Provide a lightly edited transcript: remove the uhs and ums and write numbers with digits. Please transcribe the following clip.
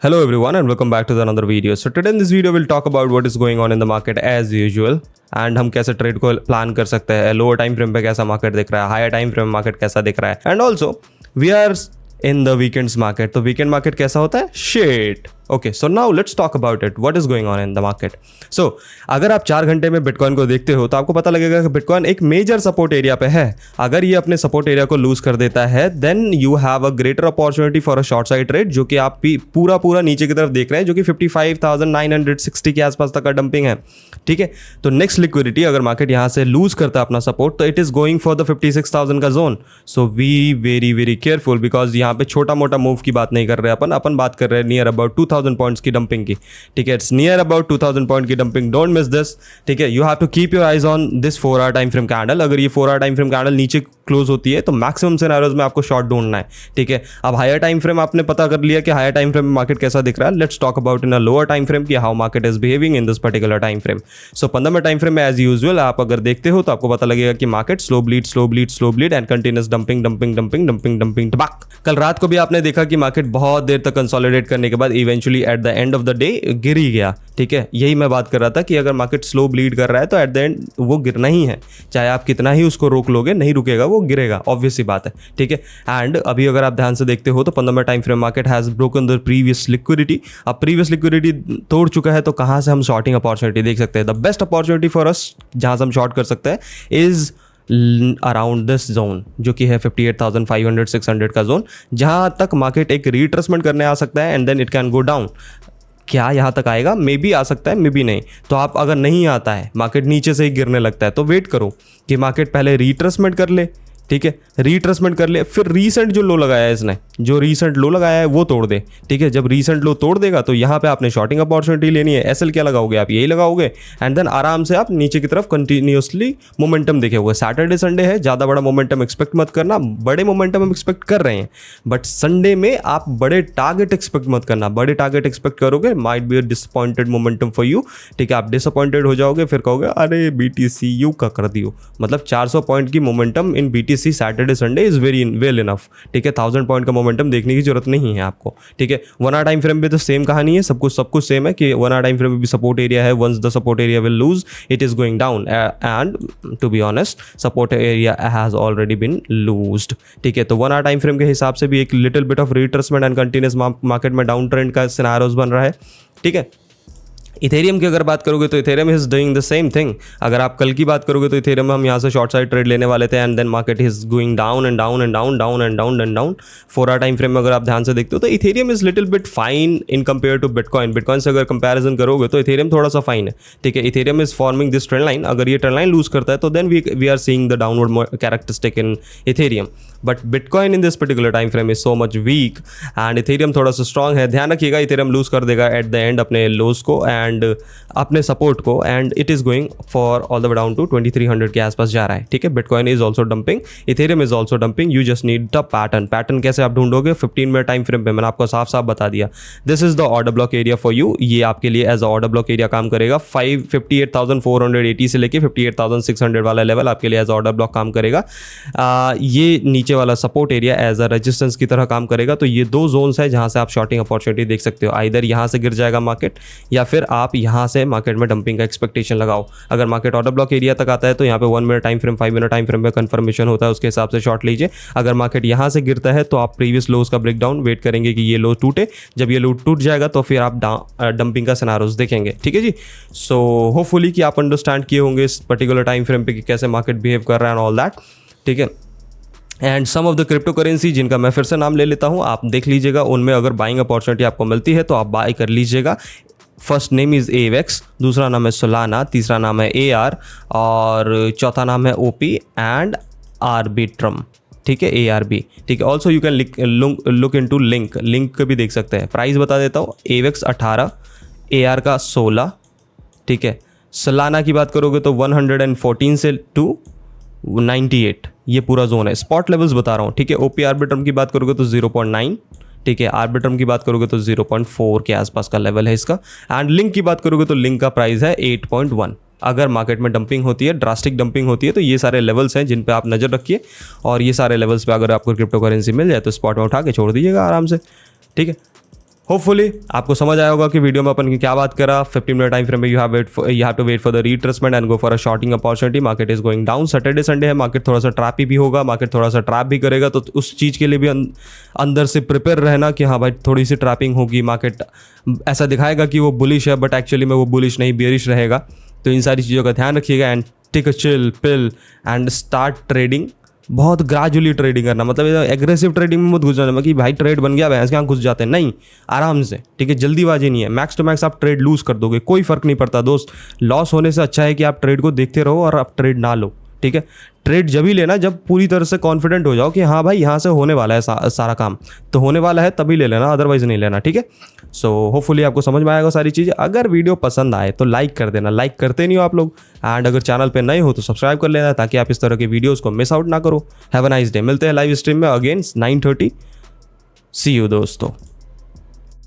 Hello everyone and welcome back to another video. So today in this video we'll talk about what is going on in the market as usual and हम कैसे trade को plan कर सकते हैं, lower time frame पे कैसा market दिख रहा है, हायर टाइम फ्रेम मार्केट कैसा दिख रहा है and also we are in the weekends market. तो वीकेंड मार्केट कैसा होता है? Shit. Okay, so now let's talk about it. What is going on in the market? So अगर आप 4 घंटे में बिटकॉइन को देखते हो तो आपको पता लगेगा कि बिटकॉइन एक मेजर सपोर्ट एरिया पे है. अगर ये अपने सपोर्ट एरिया को लूज कर देता है then you have a greater opportunity for a short side trade, जो कि आप पूरा नीचे की तरफ देख रहे हैं, जो कि 55,960 के आसपास तक का डंपिंग है. ठीक है, तो नेक्स्ट लिक्विडिटी अगर मार्केट यहाँ से लूज करता है अपना सपोर्ट तो it is going for the 56,000 का zone. So we very careful because यहाँ पे छोटा मोटा मूव की बात नहीं कर रहे अपन बात कर रहे हैं नियर अबाउट 2000 पॉइंट्स की डंपिंग की. ठीक है, इट्स नियर अबाउट 2000 पॉइंट की डंपिंग. Don't miss this. ठीक है, you have to keep your eyes on this 4 hour time frame candle. अगर ये 4 आवर टाइम फ्रेम कैंडल नीचे क्लोज होती है तो मैक्सिमम सिनेरियोज में आपको शॉर्ट ढूंढना है. ठीक है, अब हायर टाइम फ्रेम आपने पता कर लिया कि हायर टाइम फ्रेम में मार्केट कैसा दिख रहा है. Let's talk about in a lower time frame कि how market is behaving in this particular time frame. So 15 minute time frame में एज यूजुअल आप अगर देखते हो तो आपको पता लगेगा कि market slow bleed and continuous dumping टबाक. कल रात को भी आपने देखा कि मार्केट बहुत देर तक कंसोलिडेट करने के बाद eventually at the end of the day गिर ही गया. ठीक है, यही मैं बात कर रहा था कि अगर मार्केट स्लो ब्लीड कर रहा है तो एट द एंड वो गिरना ही है, चाहे आप कितना ही उसको रोक लोगे नहीं रुकेगा, वो गिरेगा, ऑब्वियस सी बात है. ठीक है, एंड अभी अगर आप ध्यान से देखते हो तो 15 minute time frame market has broken the previous liquidity. अब प्रीवियस लिक्विडिटी तोड़ चुका है तो कहाँ से हम शॉर्टिंग अपॉर्चुनिटी देख सकते हैं? The best opportunity for us जहाँ से हम शॉर्ट कर सकते हैं इज अराउंड दिस जोन, जो कि है 58,500-600 का जोन, जहाँ तक मार्केट एक रिट्रेसमेंट करने आ सकता है and then it can go down. क्या यहाँ तक आएगा? मे बी आ सकता है, मे बी नहीं. तो आप अगर नहीं आता है, मार्केट नीचे से ही गिरने लगता है, तो वेट करो कि मार्केट पहले रिट्रेसमेंट कर ले. ठीक है, रिट्रेसमेंट कर ले, फिर रीसेंट जो लो लगाया है इसने, जो रीसेंट लो लगाया है वो तोड़ दे. ठीक है, जब रीसेंट लो तोड़ देगा तो यहाँ पे आपने शॉर्टिंग अपॉर्चुनिटी लेनी है. एसएल क्या लगाओगे? आप यही लगाओगे एंड देन आराम से आप नीचे की तरफ कंटिन्यूसली मोमेंटम देखे हुए. सैटरडे संडे है, ज़्यादा बड़ा मोमेंटम एक्सपेक्ट मत करना. बड़े मोमेंटम हम एक्सपेक्ट कर रहे हैं बट संडे में आप बड़े टारगेट एक्सपेक्ट मत करना. बड़े टारगेट एक्सपेक्ट करोगे might be a disappointed momentum for you. ठीक है, आप डिसअपॉइंटेड हो जाओगे, फिर कहोगे अरे BTC यू का कर दियो. मतलब 400 पॉइंट की momentum in BTC Saturday Sunday is very well enough. ठीक है, 1000 पॉइंट का मोमेंटम देखने की जरूरत नहीं है आपको. ठीक है, 1 आवर टाइम फ्रेम पे तो सेम कहानी है, सब कुछ सेम है कि 1 आवर टाइम फ्रेम में भी सपोर्ट एरिया है. Once the support area will lose it is going down and to be honest support area has already been loosed. ठीक है, तो 1 आवर टाइम फ्रेम के हिसाब से भी एक little bit of retracement and continuous market में डाउन ट्रेंड का सिनेरियोस बन रहा है. ठीक है, इथेरियम की अगर बात करोगे तो Ethereum is doing the same thing. अगर आप कल की बात करोगे तो इथेरियम में हम यहाँ से शॉर्ट साइड ट्रेड लेने वाले थे and then market is going down and down and down down and down and down. 4 hour time frame में अगर आप ध्यान से देखते हो तो Ethereum is little bit fine in compare to Bitcoin. Bitcoin से अगर कंपैरिजन करोगे तो इथेरियम थोड़ा सा फाइन है. ठीक है, Ethereum is forming this trend line. अगर ये ट्रेंड लाइन लूज करता है तो then we are seeing the downward characteristic in Ethereum. But Bitcoin in this particular time frame is so much weak and Ethereum थोड़ा सा strong है. ध्यान रखिएगा, इथेरियम लूज कर देगा एट द एंड अपने लोज को एंड अपने सपोर्ट को and it is going for all the way down to 2300 के आसपास जा रहा है. ठीक है, Bitcoin is also dumping, Ethereum is also dumping. You just need the pattern कैसे आप ढूंढोगे? 15 मिनट टाइम फ्रेम पे मैंने आपको साफ बता दिया. This is the order block area for you. ये आपके लिए as a order block area काम करेगा. 58,480 से लेके 58,600 वाला लेवल आपके लिए एज ऑर्डर ब्लॉक काम करेगा. ये नीचे वाला support area as a resistance की तरह काम करेगा. तो ये 2 जोन्स है जहां से आप शॉर्टिंग अपॉर्चुनिटी देख सकते हो. आइदर यहाँ से गिर जाएगा मार्केट या फिर आप यहाँ से मार्केट में डंपिंग का एक्सपेक्टेशन लगाओ. अगर मार्केट ऑर्डर ब्लॉक एरिया तक आता है तो यहाँ पे 1 minute time frame 5 minute time frame में कंफर्मेशन होता है, उसके हिसाब से शॉर्ट लीजिए. अगर मार्केट यहाँ से गिरता है तो आप प्रीवियस लोज का ब्रेकडाउन वेट करेंगे कि ये लो टूटे. जब ये लो टूट जाएगा तो फिर आप डंपिंग का सिनेरियोस देखेंगे. ठीक है जी, सो होपफुली कि आप अंडरस्टैंड किए होंगे इस पर्टिकुलर टाइम फ्रेम पे कि कैसे मार्केट बिहेव कर रहा है एंड ऑल दैट. ठीक है, and some of the crypto currency जिनका मैं फिर से नाम ले लेता हूँ, आप देख लीजिएगा. उनमें अगर बाइंग अपॉर्चुनिटी आपको मिलती है तो आप बाय कर लीजिएगा. फर्स्ट नेम इज़ AVAX, दूसरा नाम है सोलाना, तीसरा नाम है AR और चौथा नाम है OP एंड आर्बिट्रम. ठीक है, ARB. ठीक है, also you can look into link भी देख सकते हैं. प्राइस बता देता हूँ, AVAX 18, AR का 16. ठीक है, सोलाना की बात करोगे तो 114 से 298 ये पूरा जोन है. स्पॉट लेवल्स बता रहा हूँ. ठीक है, OP आर्बिट्रम की बात करोगे तो 0.9. ठीक है, आर्बिट्रम की बात करोगे तो 0.4 के आसपास का लेवल है इसका. एंड लिंक की बात करोगे तो लिंक का प्राइस है 8.1. अगर मार्केट में डंपिंग होती है, ड्रास्टिक डंपिंग होती है, तो ये सारे लेवल्स हैं जिन पे आप नज़र रखिए और ये सारे लेवल्स पे अगर आपको क्रिप्टो करेंसी मिल जाए तो स्पॉट में उठा के छोड़ दीजिएगा आराम से. ठीक है, होपफुली आपको समझ आया होगा कि वीडियो में अपन की क्या बात करा। 15 मिनट टाइम फ्रेम में you have to wait for the retracement and go for a shorting opportunity. Market is going down, Saturday Sunday है, मार्केट थोड़ा सा ट्रैपी भी होगा, मार्केट थोड़ा सा ट्रैप भी करेगा, तो उस चीज़ के लिए भी अंदर से प्रिपेयर रहना कि हाँ भाई थोड़ी सी ट्रैपिंग होगी, मार्केट ऐसा दिखाएगा कि वो बुलिश है बट एक्चुअली में वो बुलिश नहीं बेरिश रहेगा। तो इन सारी चीज़ों का ध्यान रखिएगा and take a chill pill and start trading. बहुत ग्रेजुअली ट्रेडिंग करना, मतलब एग्रेसिव ट्रेडिंग में मत घुस जाना कि भाई ट्रेड बन गया भैंस के यहाँ घुस जाते हैं, नहीं, आराम से, ठीक है, जल्दीबाजी नहीं है। मैक्स टू मैक्स आप ट्रेड लूज कर दोगे, कोई फर्क नहीं पड़ता दोस्त। लॉस होने से अच्छा है कि आप ट्रेड को देखते रहो और आप ट्रेड ना लो, ठीक है। ट्रेड जब ही लेना जब पूरी तरह से कॉन्फिडेंट हो जाओ कि हाँ भाई यहाँ से होने वाला है सारा काम, तो होने वाला है तभी ले लेना, अदरवाइज नहीं लेना, ठीक है। सो होपफुली आपको समझ में आएगा सारी चीज़ें। अगर वीडियो पसंद आए तो लाइक कर देना, लाइक करते नहीं हो आप लोग, एंड अगर चैनल पे नए हो तो सब्सक्राइब कर लेना ताकि आप इस तरह के वीडियोज़ को मिस आउट ना करो। Have a nice day. मिलते हैं लाइव स्ट्रीम में अगेन 9:30। सी यू दोस्तों।